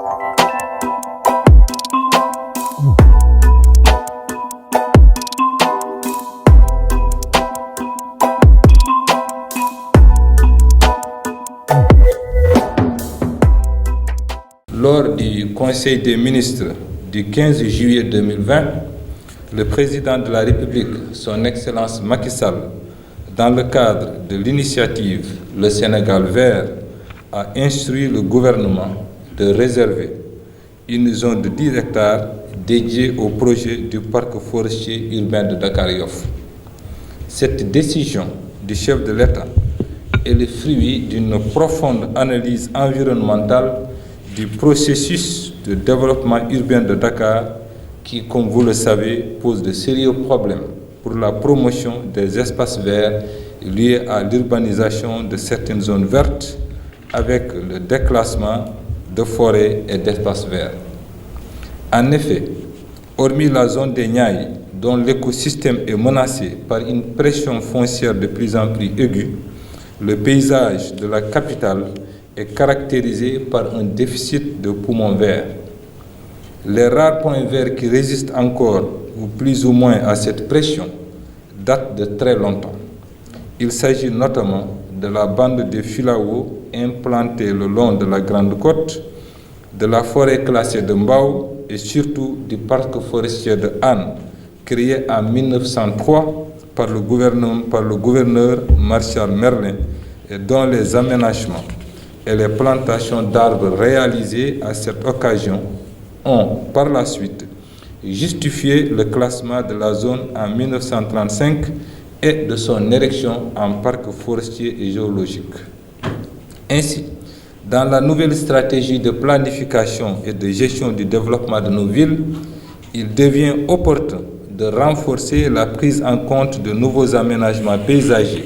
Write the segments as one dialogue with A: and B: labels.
A: Lors du Conseil des ministres du 15 juillet 2020, le président de la République, son Excellence Macky Sall, dans le cadre de l'initiative Le Sénégal vert, a instruit le gouvernement de réserver une zone de 10 hectares dédiée au projet du parc forestier urbain de Dakar-Yoff. Cette décision du chef de l'État est le fruit d'une profonde analyse environnementale du processus de développement urbain de Dakar qui, comme vous le savez, pose de sérieux problèmes pour la promotion des espaces verts liés à l'urbanisation de certaines zones vertes avec le déclassement de forêts et d'espaces verts. En effet, hormis la zone des Niayes, dont l'écosystème est menacé par une pression foncière de plus en plus aiguë, le paysage de la capitale est caractérisé par un déficit de poumons verts. Les rares points verts qui résistent encore, ou plus ou moins, à cette pression, datent de très longtemps. Il s'agit notamment de la bande de filao implantée le long de la Grande Côte, de la forêt classée de Mbao et surtout du parc forestier de Hann, créé en 1903 par le gouverneur Marshal Merlin et dont les aménagements et les plantations d'arbres réalisées à cette occasion ont, par la suite, justifié le classement de la zone en 1935 et de son érection en parc forestier et géologique. Ainsi, dans la nouvelle stratégie de planification et de gestion du développement de nos villes, il devient opportun de renforcer la prise en compte de nouveaux aménagements paysagers.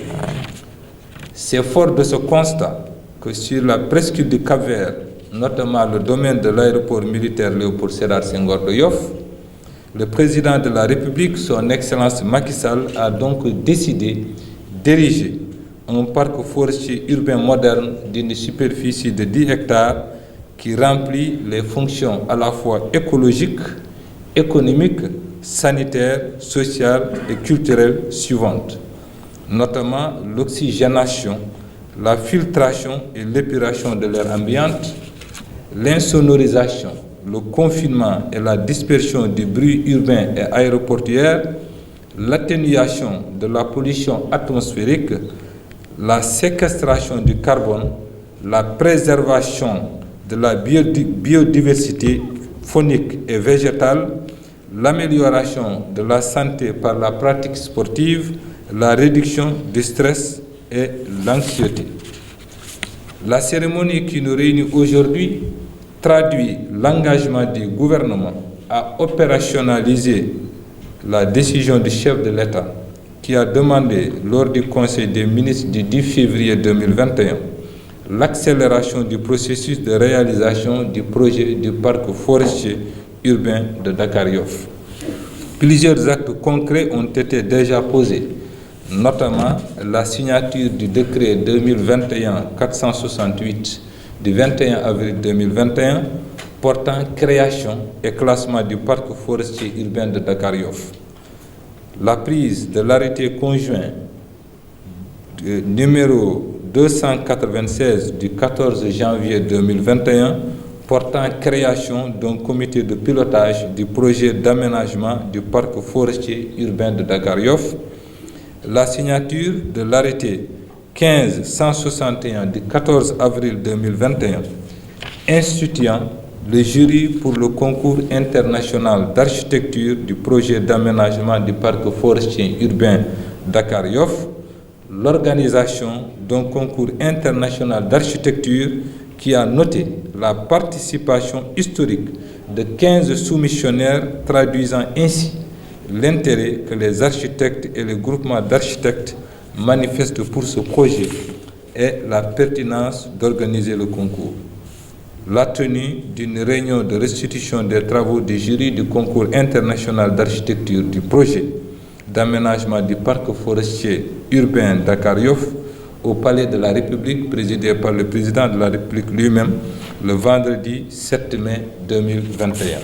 A: C'est fort de ce constat que sur la presqu'île du Cap-Vert, notamment le domaine de l'aéroport militaire Léopold Sédar Senghor de Yoff, le président de la République, son Excellence Macky Sall, a donc décidé d'ériger un parc forestier urbain moderne d'une superficie de 10 hectares qui remplit les fonctions à la fois écologiques, économiques, sanitaires, sociales et culturelles suivantes, notamment l'oxygénation, la filtration et l'épuration de l'air ambiante, l'insonorisation, le confinement et la dispersion du bruit urbain et aéroportuaire, l'atténuation de la pollution atmosphérique, la séquestration du carbone, la préservation de la biodiversité faunique et végétale, l'amélioration de la santé par la pratique sportive, la réduction du stress et l'anxiété. La cérémonie qui nous réunit aujourd'hui traduit l'engagement du gouvernement à opérationnaliser la décision du chef de l'État qui a demandé lors du Conseil des ministres du 10 février 2021 l'accélération du processus de réalisation du projet du parc forestier urbain de Dakar-Yoff. Plusieurs actes concrets ont été déjà posés, notamment la signature du décret 2021-468 du 21 avril 2021 portant création et classement du parc forestier urbain de Dakar-Yoff. La prise de l'arrêté conjoint numéro 296 du 14 janvier 2021 portant création d'un comité de pilotage du projet d'aménagement du parc forestier urbain de Dakar-Yoff, la signature de l'arrêté 15-161 du 14 avril 2021 instituant le jury pour le concours international d'architecture du projet d'aménagement du parc forestier urbain Dakar-Yoff, l'organisation d'un concours international d'architecture qui a noté la participation historique de 15 soumissionnaires traduisant ainsi l'intérêt que les architectes et les groupements d'architectes manifestent pour ce projet et la pertinence d'organiser le concours. La tenue d'une réunion de restitution des travaux du jury du concours international d'architecture du projet d'aménagement du parc forestier urbain Dakar-Yoff au Palais de la République, présidé par le président de la République lui-même, le vendredi 7 mai 2021.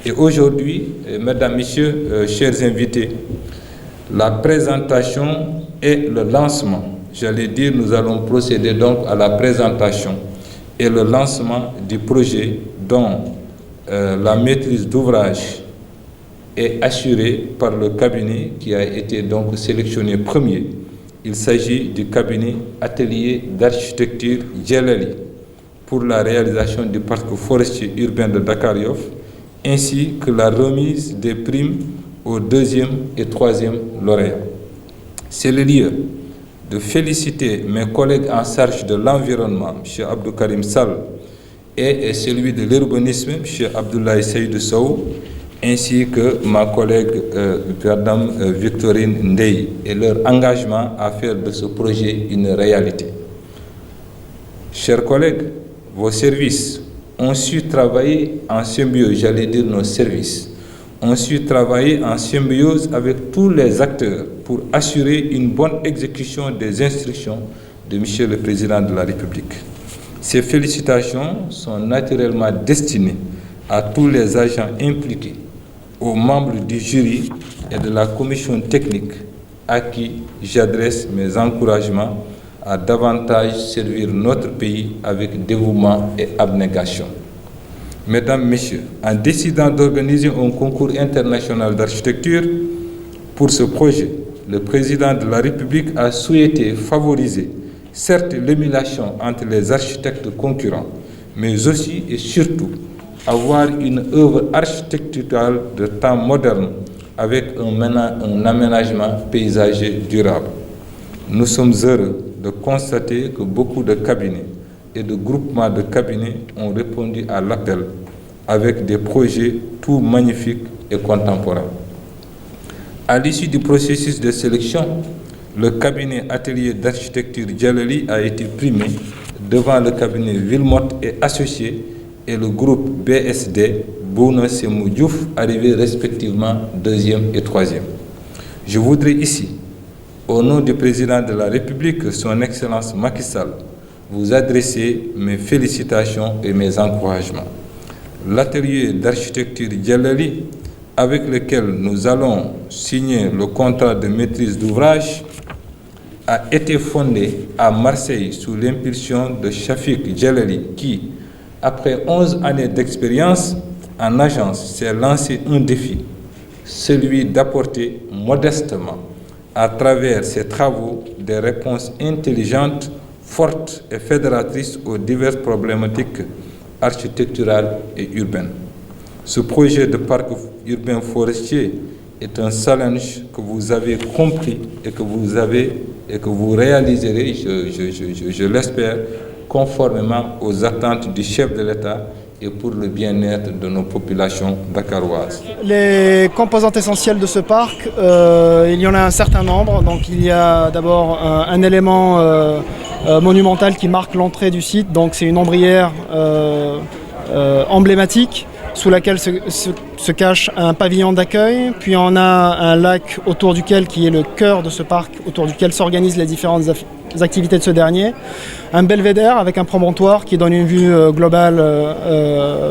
A: Et aujourd'hui, mesdames, messieurs, chers invités, la présentation et le lancement, j'allais dire, nous allons procéder donc à la présentation et le lancement du projet dont la maîtrise d'ouvrage est assurée par le cabinet qui a été donc sélectionné premier. Il s'agit du cabinet Atelier d'architecture Djelali pour la réalisation du parc forestier urbain de Dakar Yoff, ainsi que la remise des primes aux deuxième et troisième lauréats. C'est le lieu de féliciter mes collègues en charge de l'environnement, M. Abdou Karim Sall, et celui de l'urbanisme, M. Abdoulaye Seydou Sow, ainsi que ma collègue Madame Victorine Ndeye, et leur engagement à faire de ce projet une réalité. Chers collègues, vos services ont su travailler en symbiose, j'allais dire nos services, ont su travailler en symbiose avec tous les acteurs pour assurer une bonne exécution des instructions de M. le Président de la République. Ces félicitations sont naturellement destinées à tous les agents impliqués, aux membres du jury et de la commission technique à qui j'adresse mes encouragements à davantage servir notre pays avec dévouement et abnégation. Mesdames, Messieurs, en décidant d'organiser un concours international d'architecture pour ce projet, le Président de la République a souhaité favoriser certes l'émulation entre les architectes concurrents, mais aussi et surtout avoir une œuvre architecturale de temps moderne avec un aménagement paysager durable. Nous sommes heureux de constater que beaucoup de cabinets et de groupements de cabinets ont répondu à l'appel avec des projets tout magnifiques et contemporains. À l'issue du processus de sélection, le cabinet Atelier d'architecture Djelali a été primé devant le cabinet Villemot et Associés et le groupe BSD, Bouna Semou Diouf, arrivés respectivement deuxième et troisième. Je voudrais ici, au nom du président de la République, son Excellence Macky Sall, vous adresser mes félicitations et mes encouragements. L'atelier d'architecture Djelali, avec lequel nous allons signer le contrat de maîtrise d'ouvrage, a été fondé à Marseille sous l'impulsion de Shafik Djelali qui, après 11 années d'expérience en agence, s'est lancé un défi, celui d'apporter modestement, à travers ses travaux, des réponses intelligentes, fortes et fédératrices aux diverses problématiques architecturales et urbaines. Ce projet de parc urbain forestier est un challenge que vous avez compris et que vous réaliserez, je l'espère, conformément aux attentes du chef de l'État et pour le bien-être de nos populations dakaroises.
B: Les composantes essentielles de ce parc, il y en a un certain nombre. Donc il y a d'abord un élément monumental qui marque l'entrée du site. Donc c'est une ombrière emblématique sous laquelle se cache un pavillon d'accueil. Puis on a un lac autour duquel, qui est le cœur de ce parc, autour duquel s'organisent les différentes activités de ce dernier. Un belvédère avec un promontoire qui donne une vue globale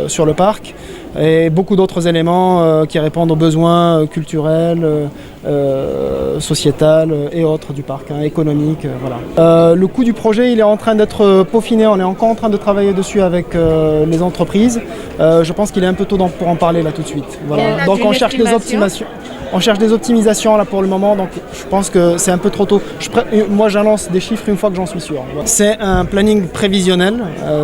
B: sur le parc. Et beaucoup d'autres éléments qui répondent aux besoins culturels, sociétals et autres du parc, économiques. Voilà. Le coût du projet, il est en train d'être peaufiné. On est encore en train de travailler dessus avec les entreprises. Je pense qu'il est un peu tôt pour en parler là tout de suite. Voilà. Donc on cherche des optimisations. On cherche des optimisations là pour le moment, donc je pense que c'est un peu trop tôt. Moi j'annonce des chiffres une fois que j'en suis sûr. C'est un planning prévisionnel,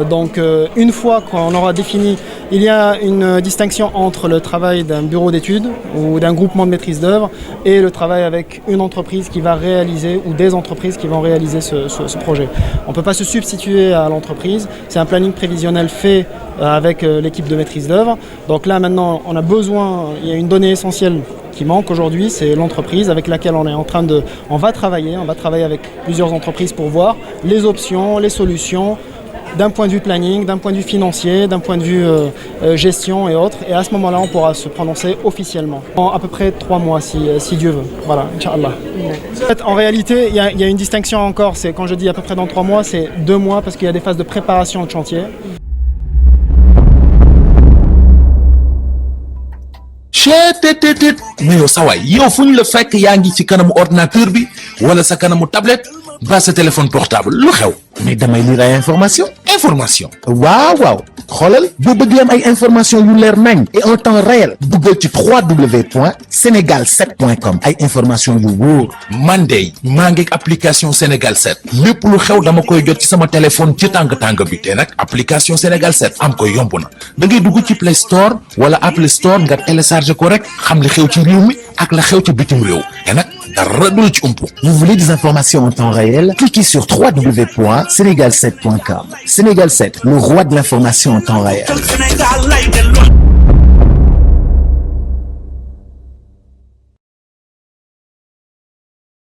B: donc une fois qu'on aura défini, il y a une distinction entre le travail d'un bureau d'études ou d'un groupement de maîtrise d'œuvre et le travail avec une entreprise qui va réaliser ou des entreprises qui vont réaliser ce projet. On ne peut pas se substituer à l'entreprise, c'est un planning prévisionnel fait avec l'équipe de maîtrise d'œuvre. Donc là maintenant on a besoin, il y a une donnée essentielle qui manque aujourd'hui, c'est l'entreprise avec laquelle on va travailler avec plusieurs entreprises pour voir les options, les solutions d'un point de vue planning, d'un point de vue financier, d'un point de vue gestion et autres. Et à ce moment-là, on pourra se prononcer officiellement. En à peu près 3 mois, si Dieu veut. Voilà, Inch'Allah. En réalité, il y a une distinction encore. C'est quand je dis à peu près dans 3 mois, c'est 2 mois parce qu'il y a des phases de préparation de chantier.
C: mais yow sa waay yow fu ñu la fekk yaa ngi ci kanamu ordinateur bi wala sa kanamu tablette ba sa téléphone portable lu xew.
D: mais damay lire ay information waaw xoolal boo bëgg am ay information yu leer nañ et en temps réel duggal ci www.senegal7.com ay information yu wóor.
C: man de maa ngi application Sénégal 7 lépp lu xew dama koy jot ci sama téléphone ci tàng bi te nag application Sénégal 7 am ko yomb na da ngay dugg ci Play Store wala Apple Store nga télécharger ko rek xam li xew ci réew mi ak la xew ci bitim réew te nag dara du la ci umpu.
D: Vous voulez des informations en temps réel? Cliquez sur www.senegal7.com. Sénégal 7, le roi de l'information en temps réel.